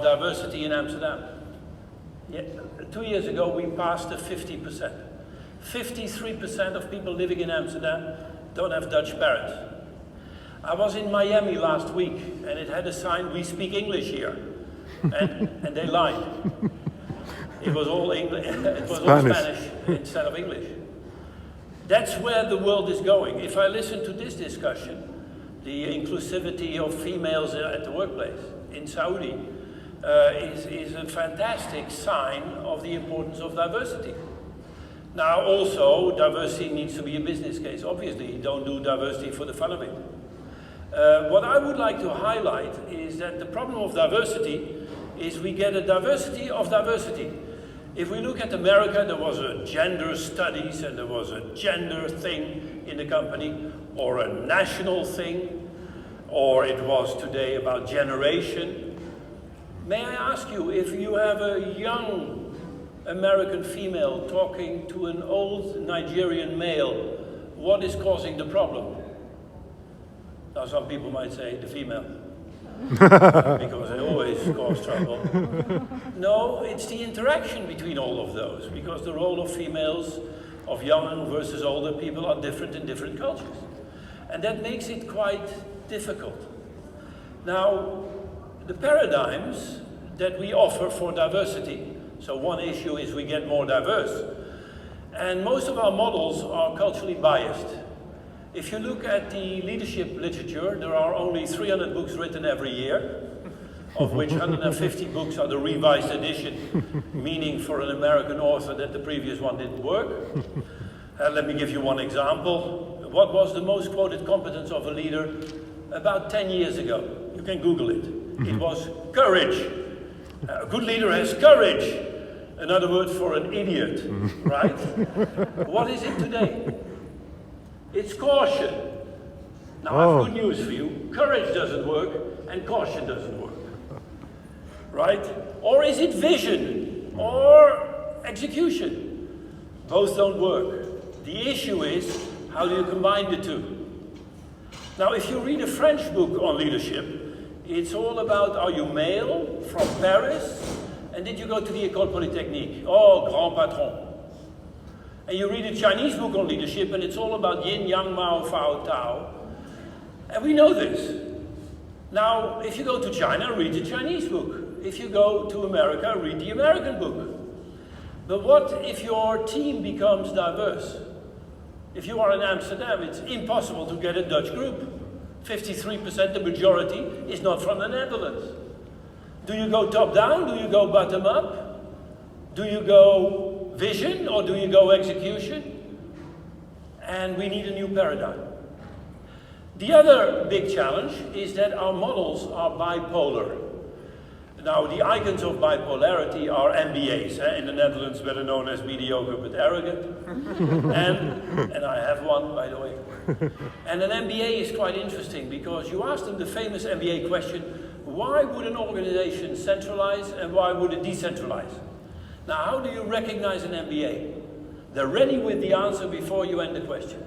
diversity in Amsterdam. Yeah, 2 years ago we passed the 50%. 53% of people living in Amsterdam don't have Dutch parents. I was in Miami last week and it had a sign, "We speak English here." And they lied. It was all English, it was all Spanish instead of English. That's where the world is going. If I listen to this discussion, the inclusivity of females at the workplace in Saudi is a fantastic sign of the importance of diversity. Now also, diversity needs to be a business case. Obviously, you don't do diversity for the fun of it. What I would like to highlight is that the problem of diversity is we get a diversity of diversity. If we look at America, there was a gender studies and there was a gender thing in the company, or a national thing, or it was today about generation. May I ask you, if you have a young American female talking to an old Nigerian male, what is causing the problem? Now some people might say the female, because they always cause trouble. No, it's the interaction between all of those, because the role of females, of young versus older people, are different in different cultures. And that makes it quite difficult. Now, the paradigms that we offer for diversity, so one issue is we get more diverse, and most of our models are culturally biased. If you look at the leadership literature, there are only 300 books written every year, of which 150 books are the revised edition, meaning for an American author that the previous one didn't work. Let me give you one example. What was the most quoted competence of a leader about 10 years ago? You can Google it. It was courage. A good leader has courage. Another word for an idiot, right? What is it today? It's caution. Now I have good news for you. Courage doesn't work and caution doesn't work. Right? Or is it vision or execution? Both don't work. The issue is, how do you combine the two? Now if you read a French book on leadership, it's all about, are you male, from Paris, and did you go to the École Polytechnique? Oh, grand patron. And you read a Chinese book on leadership and it's all about yin, yang, mao, fao, tao. And we know this. Now, if you go to China, read the Chinese book. If you go to America, read the American book. But what if your team becomes diverse? If you are in Amsterdam, it's impossible to get a Dutch group. 53%, the majority, is not from the Netherlands. Do you go top down? Do you go bottom up? Do you go vision or do you go execution? And we need a new paradigm. The other big challenge is that our models are bipolar. Now the icons of bipolarity are MBAs, in the Netherlands better known as mediocre but arrogant. and I have one, by the way. And an MBA is quite interesting because you ask them the famous MBA question, why would an organization centralize and why would it decentralize? Now, how do you recognize an MBA? They're ready with the answer before you end the question,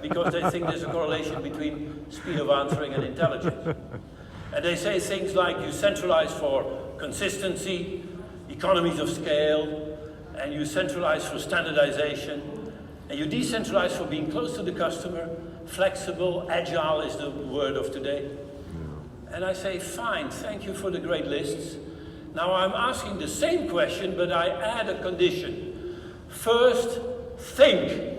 because they think there's a correlation between speed of answering and intelligence. And they say things like you centralize for consistency, economies of scale, and you centralize for standardization, and you decentralize for being close to the customer, flexible, agile is the word of today. And I say, fine, thank you for the great lists. Now I'm asking the same question, but I add a condition. First, think.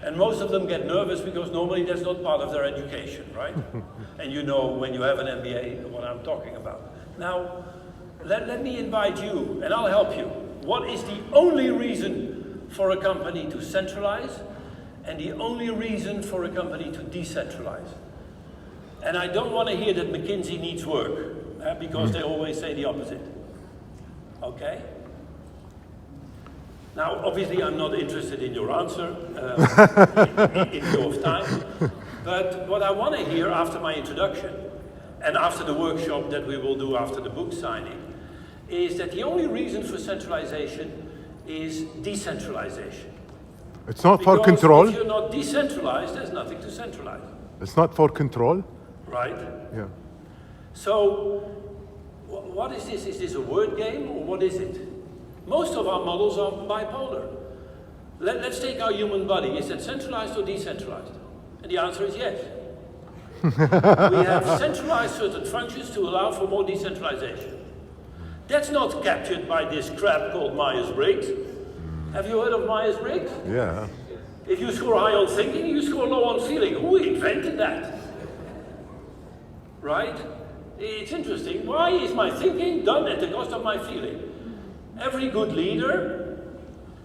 And most of them get nervous because normally that's not part of their education, right? And you know when you have an MBA what I'm talking about. Now, let me invite you, and I'll help you. What is the only reason for a company to centralize and the only reason for a company to decentralize? And I don't want to hear that McKinsey needs work, because they always say the opposite. Okay? Now, obviously, I'm not interested in your answer, in view of time. But what I want to hear after my introduction, and after the workshop that we will do after the book signing, is that the only reason for centralization is decentralization. It's not for control. If you're not decentralized, there's nothing to centralize. It's not for control. Right? Yeah. So, What is this? Is this a word game or what is it? Most of our models are bipolar. Let's take our human body. Is it centralized or decentralized? And the answer is yes. We have centralized certain functions to allow for more decentralization. That's not captured by this crap called Myers-Briggs. Have you heard of Myers-Briggs? Yeah. If you score high on thinking, you score low on feeling. Who invented that? Right? It's interesting. Why is my thinking done at the cost of my feeling? Every good leader,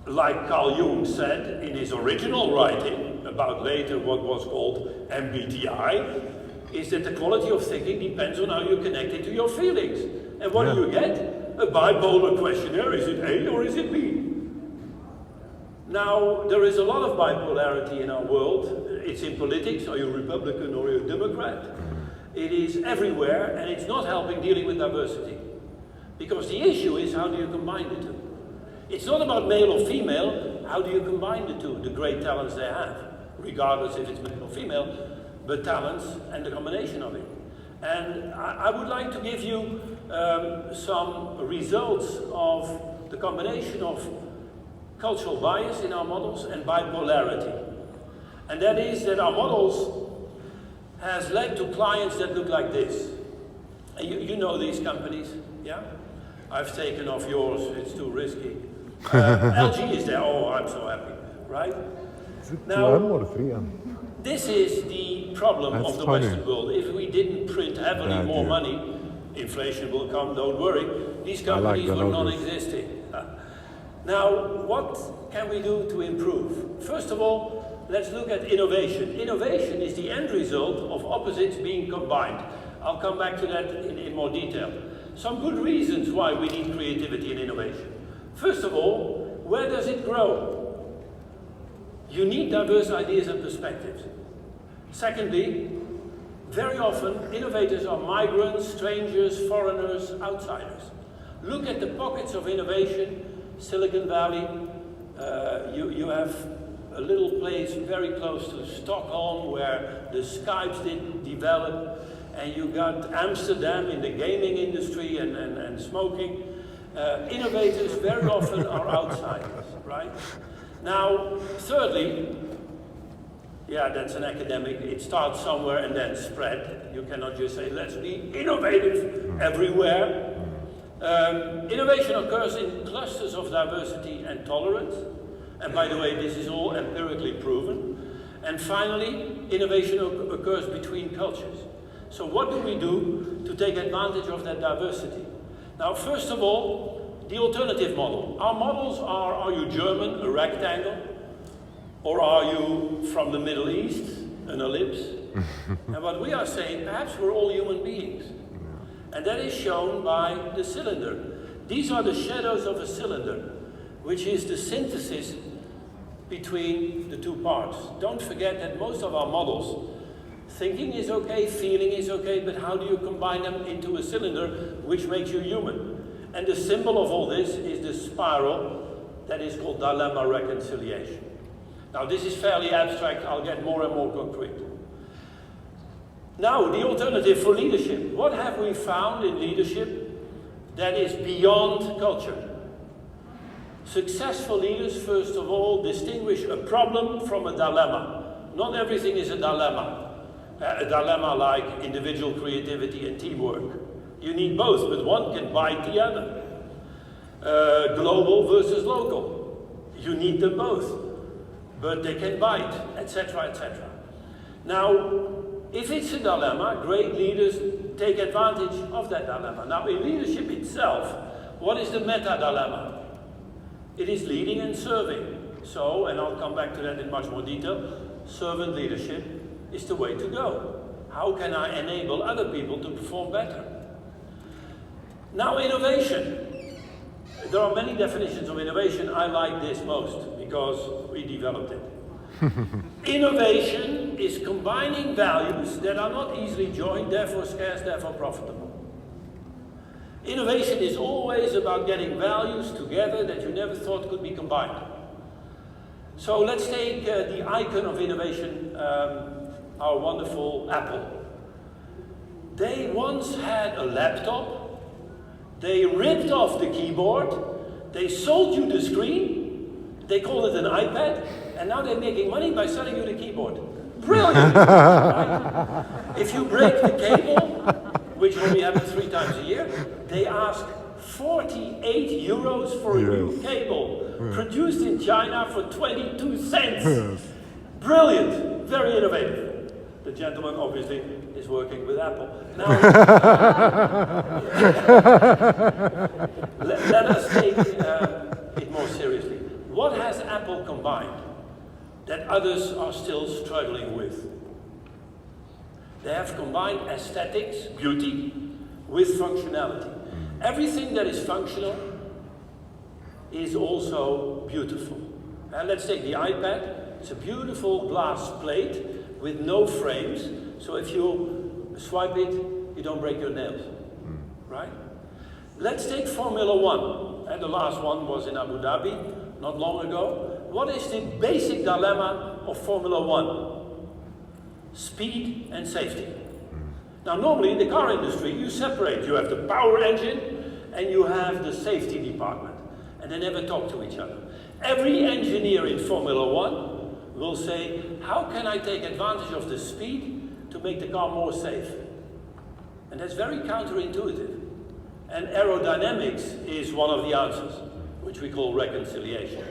like Carl Jung said in his original writing about later what was called MBTI, is that the quality of thinking depends on how you connect it to your feelings. And what do you get? A bipolar questionnaire. Is it A or is it B? Now, there is a lot of bipolarity in our world. It's in politics. Are you Republican or are you Democrat? It is everywhere, and it's not helping dealing with diversity. Because the issue is, how do you combine the two? It's not about male or female. How do you combine the two, the great talents they have, regardless if it's male or female, but talents and the combination of it. And I would like to give you some results of the combination of cultural bias in our models and bipolarity. And that is that our models has led to clients that look like this. And you know these companies, yeah? I've taken off yours, it's too risky. LG is there, oh, I'm so happy, right? Is it Now, 2M or 3M? This is the problem That's of the funny. Western world. If we didn't print heavily more money, inflation will come, don't worry. These companies the were logos. non-existing. Now, what can we do to improve? First of all, let's look at innovation. Innovation is the end result of opposites being combined. I'll come back to that in more detail. Some good reasons why we need creativity and innovation. First of all, where does it grow? You need diverse ideas and perspectives. Secondly, very often innovators are migrants, strangers, foreigners, outsiders. Look at the pockets of innovation. Silicon Valley, you have a little place very close to Stockholm where the Skypes didn't develop, and you got Amsterdam in the gaming industry and smoking. Innovators very often are outsiders, right? Now, thirdly, yeah, that's an academic. It starts somewhere and then spread. You cannot just say, let's be innovative everywhere. Innovation occurs in clusters of diversity and tolerance. And by the way, this is all empirically proven. And finally, innovation occurs between cultures. So what do we do to take advantage of that diversity? Now, first of all, the alternative model. Our models are you German, a rectangle? Or are you from the Middle East, an ellipse? And what we are saying, perhaps we're all human beings. And that is shown by the cylinder. These are the shadows of a cylinder, which is the synthesis between the two parts. Don't forget that most of our models, thinking is okay, feeling is okay, but how do you combine them into a cylinder which makes you human? And the symbol of all this is the spiral that is called dilemma reconciliation. Now this is fairly abstract, I'll get more and more concrete. Now, the alternative for leadership. What have we found in leadership that is beyond culture? Successful leaders, first of all, distinguish a problem from a dilemma. Not everything is a dilemma. A dilemma like individual creativity and teamwork. You need both, but one can bite the other. Global versus local. You need them both, but they can bite, etc., etc. Now, if it's a dilemma, great leaders take advantage of that dilemma. Now, in leadership itself, what is the meta-dilemma? It is leading and serving. So, and I'll come back to that in much more detail, servant leadership is the way to go. How can I enable other people to perform better? Now, innovation. There are many definitions of innovation. I like this most because we developed it. Innovation is combining values that are not easily joined, therefore scarce, therefore profitable. Innovation is always about getting values together that you never thought could be combined. So let's take the icon of innovation, our wonderful Apple. They once had a laptop They ripped off the keyboard, they sold you the screen, they called it an iPad, and now they're making money by selling you the keyboard. Brilliant! Right? If you break the cable, which only happens 3 times a year, they ask 48 euros for a new cable, produced in China for 22 cents. Brilliant! Very innovative. The gentleman obviously is working with Apple. Now, let us take it more seriously. What has Apple combined that others are still struggling with? They have combined aesthetics, beauty, with functionality. Everything that is functional is also beautiful. And let's take the iPad. It's a beautiful glass plate with no frames, so if you swipe it, you don't break your nails, right? Let's take Formula One, and the last one was in Abu Dhabi, not long ago. What is the basic dilemma of Formula One? Speed and safety. Now normally in the car industry, you separate. You have the power engine, and you have the safety department, and they never talk to each other. Every engineer in Formula One will say, how can I take advantage of the speed to make the car more safe? And that's very counterintuitive. And aerodynamics is one of the answers, which we call reconciliation.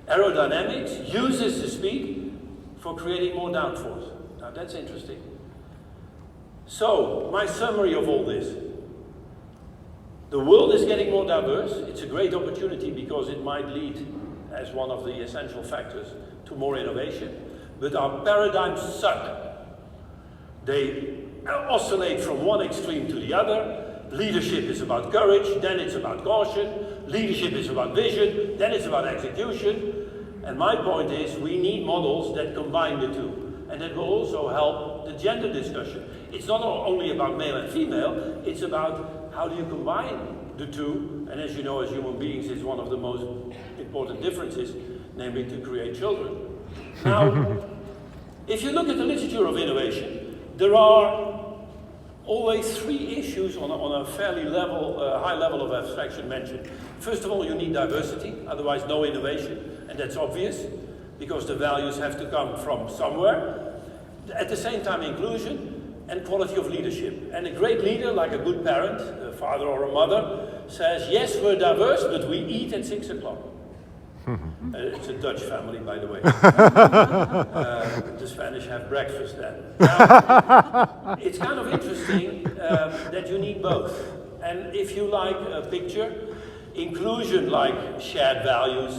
Aerodynamics uses the speed for creating more downforce. Now that's interesting. So, my summary of all this. The world is getting more diverse. It's a great opportunity because it might lead, as one of the essential factors, to more innovation, but our paradigms suck. They oscillate from one extreme to the other. Leadership is about courage, then it's about caution. Leadership is about vision, then it's about execution. And my point is, we need models that combine the two, and that will also help the gender discussion. It's not only about male and female, it's about how do you combine the two, and as you know, as human beings, it's one of the most important differences, namely to create children. Now, if you look at the literature of innovation, there are always 3 issues on a fairly high level of abstraction mentioned. First of all, you need diversity, otherwise no innovation, and that's obvious, because the values have to come from somewhere. At the same time, inclusion and quality of leadership. And a great leader, like a good parent, a father or a mother, says, yes, we're diverse, but we eat at 6 o'clock. It's a Dutch family, by the way. The Spanish have breakfast then. Now, it's kind of interesting that you need both. And if you like a picture, inclusion, like shared values,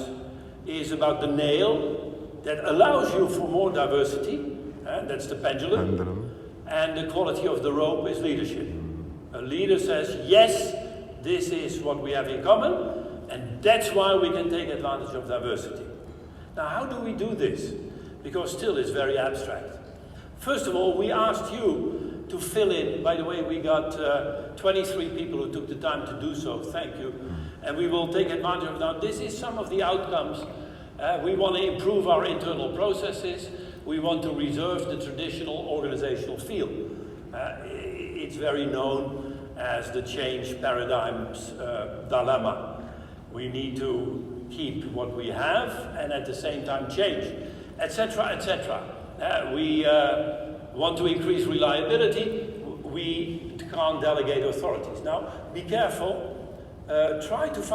is about the nail that allows you for more diversity. That's the pendulum. And the quality of the rope is leadership. A leader says, yes, this is what we have in common, and that's why we can take advantage of diversity. Now, how do we do this? Because still it's very abstract. First of all, we asked you to fill in. By the way, we got 23 people who took the time to do so. Thank you. And we will take advantage of that. This is some of the outcomes. We want to improve our internal processes. We want to reserve the traditional organizational field. It's very known as the change paradigms dilemma. We need to keep what we have and at the same time change, etc., etc. We want to increase reliability. We can't delegate authorities. Now, be careful. Try to find